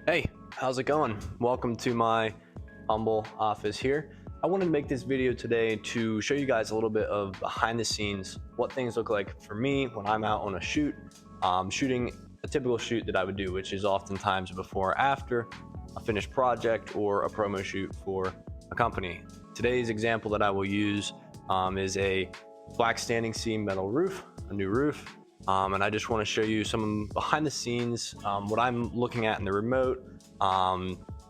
Hey, how's it going? Welcome to my humble office here. I wanted to make this video today to show you guys a little bit of behind the scenes, what things look like for me when I'm out on a shoot, shooting a typical shoot that I would do, which is oftentimes before or after a finished project or a promo shoot for a company. Today's example that I will use is a black standing seam metal roof, a new roof. And I just want to show you some behind the scenes, what I'm looking at in the remote,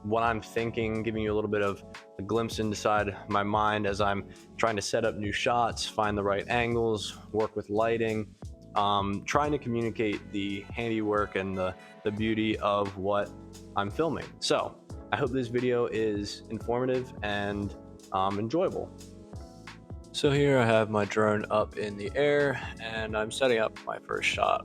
what I'm thinking, giving you a little bit of a glimpse inside my mind as I'm trying to set up new shots, find the right angles, work with lighting, trying to communicate the handiwork and the beauty of what I'm filming. So I hope this video is informative and enjoyable. So here I have my drone up in the air and I'm setting up my first shot.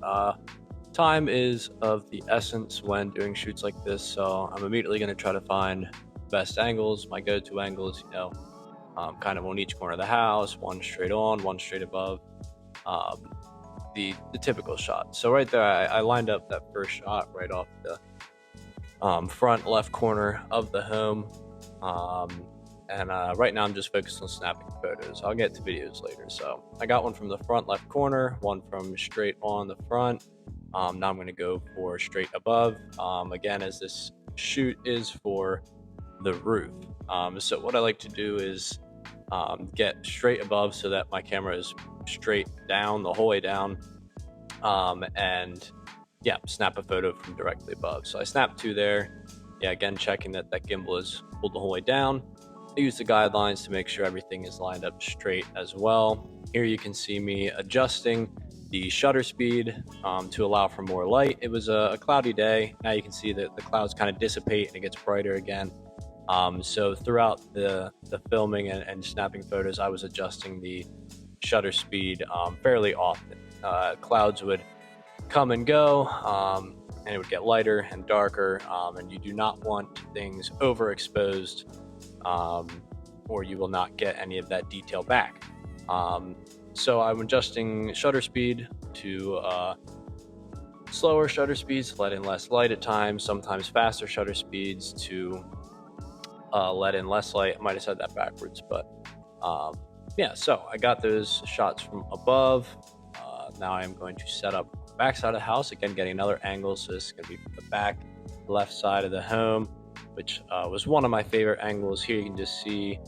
Time is of the essence when doing shoots like this, so I'm immediately going to try to find best angles. My go-to angles, kind of on each corner of the house, one straight on, one straight above, the typical shot. So right there, I lined up that first shot right off the front left corner of the home. And right now I'm just focused on snapping photos. I'll get to videos later. So I got one from the front left corner, one from straight on the front. Now I'm going to go for straight above. Again, as this shoot is for the roof. So what I like to do is get straight above so that my camera is straight down the whole way down. And yeah, snap a photo from directly above. So I snapped two there. Yeah, again, checking that gimbal is pulled the whole way down. I use the guidelines to make sure everything is lined up straight as well. Here you can see me adjusting the shutter speed to allow for more light. It was a cloudy day. Now you can see that the clouds kind of dissipate and it gets brighter again. So throughout the filming and snapping photos, I was adjusting the shutter speed fairly often. Clouds would come and go, and it would get lighter and darker, and you do not want things overexposed, or you will not get any of that detail back. So I'm adjusting shutter speed to slower shutter speeds to let in less light at times, sometimes faster shutter speeds to let in less light. I might have said that backwards, but yeah, so I got those shots from above. Now I'm going to set up the back side of the house, again getting another angle, so this is going to be from the back left side of the home, which was one of my favorite angles. Here you can just see,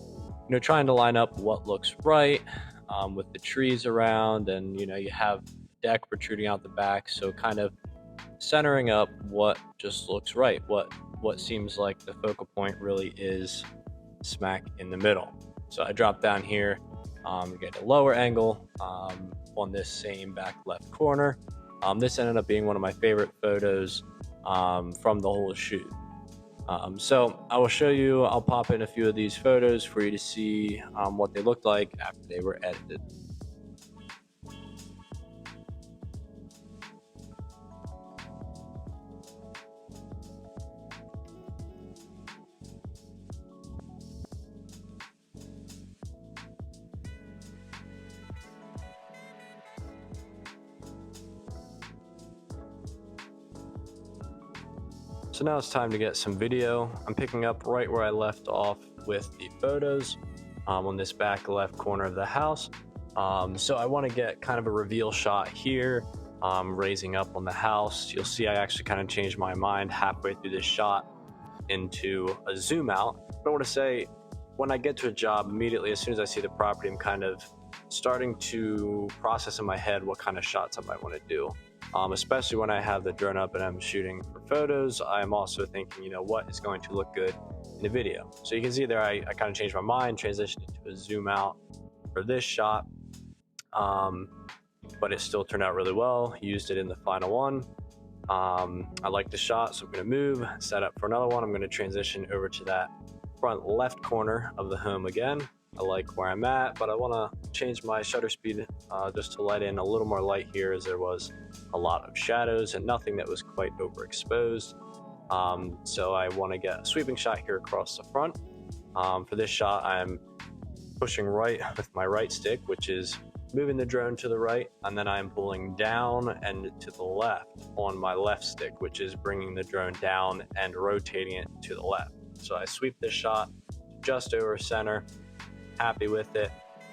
trying to line up what looks right with the trees around, and you have deck protruding out the back, so kind of centering up what just looks right, what seems like the focal point really is smack in the middle. So I dropped down here, get a lower angle on this same back left corner. This ended up being one of my favorite photos from the whole shoot. So I will show you, I'll pop in a few of these photos for you to see what they looked like after they were edited. So now it's time to get some video. I'm picking up right where I left off with the photos on this back left corner of the house. So I want to get kind of a reveal shot here, raising up on the house. You'll see I actually kind of changed my mind halfway through this shot into a zoom out. But I want to say, when I get to a job, immediately as soon as I see the property, I'm kind of starting to process in my head what kind of shots I might want to do. Especially when I have the drone up and I'm shooting for photos, I'm also thinking, what is going to look good in a video. So you can see there, I kind of changed my mind, transitioned into a zoom out for this shot, but it still turned out really well. Used it in the final one. I like the shot, so I'm going to move, set up for another one. I'm going to transition over to that front left corner of the home again. I like where I'm at, but I want to change my shutter speed just to let in a little more light here, as there was a lot of shadows and nothing that was quite overexposed. So I want to get a sweeping shot here across the front. For this shot, I'm pushing right with my right stick, which is moving the drone to the right, and then I'm pulling down and to the left on my left stick, which is bringing the drone down and rotating it to the left. So I sweep this shot just over center, happy with it.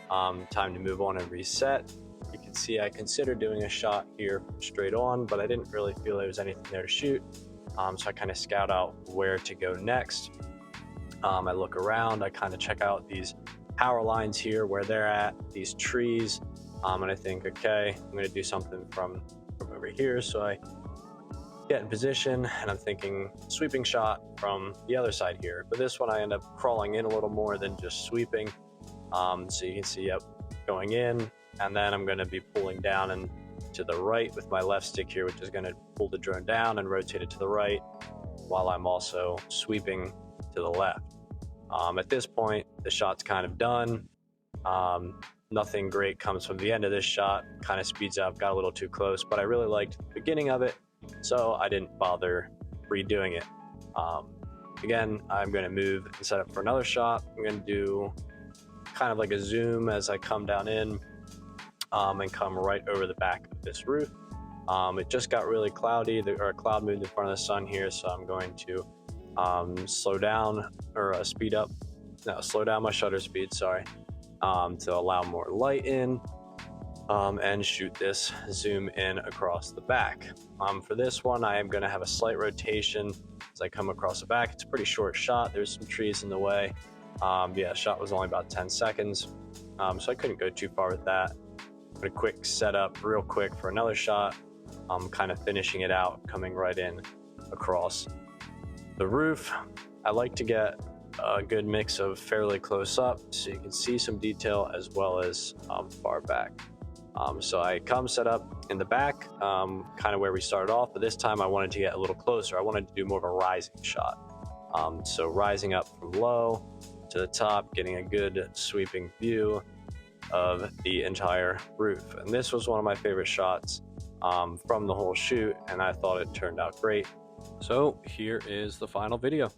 Time to move on and reset. You can see I considered doing a shot here straight on, but I didn't really feel there was anything there to shoot. So I kind of scout out where to go next. I look around, I kind of check out these power lines here, where they're at, these trees, and I think, okay, I'm going to do something from over here. So I get in position, and I'm thinking sweeping shot from the other side here. But this one I end up crawling in a little more than just sweeping. So you can see, yep, going in, and then I'm going to be pulling down and to the right with my left stick here, which is going to pull the drone down and rotate it to the right, while I'm also sweeping to the left. At this point, the shot's kind of done. Nothing great comes from the end of this shot. Kind of speeds up, got a little too close, but I really liked the beginning of it, so I didn't bother redoing it. Again, I'm going to move and set up for another shot. I'm going to do kind of like a zoom as I come down in, and come right over the back of this roof. It just got really cloudy, or a cloud moved in front of the sun here, so I'm going to slow down, or slow down my shutter speed, sorry, to allow more light in, and shoot this zoom in across the back. For this one, I am going to have a slight rotation as I come across the back. It's a pretty short shot. There's some trees in the way. Yeah, shot was only about 10 seconds, so I couldn't go too far with that. A quick setup real quick for another shot. Kind of finishing it out, coming right in across the roof. I like to get a good mix of fairly close up, so you can see some detail, as well as far back. So I come set up in the back, kind of where we started off, but this time I wanted to get a little closer. I wanted to do more of a rising shot. So rising up from low to the top, getting a good sweeping view of the entire roof. And this was one of my favorite shots from the whole shoot, and I thought it turned out great. So here is the final video.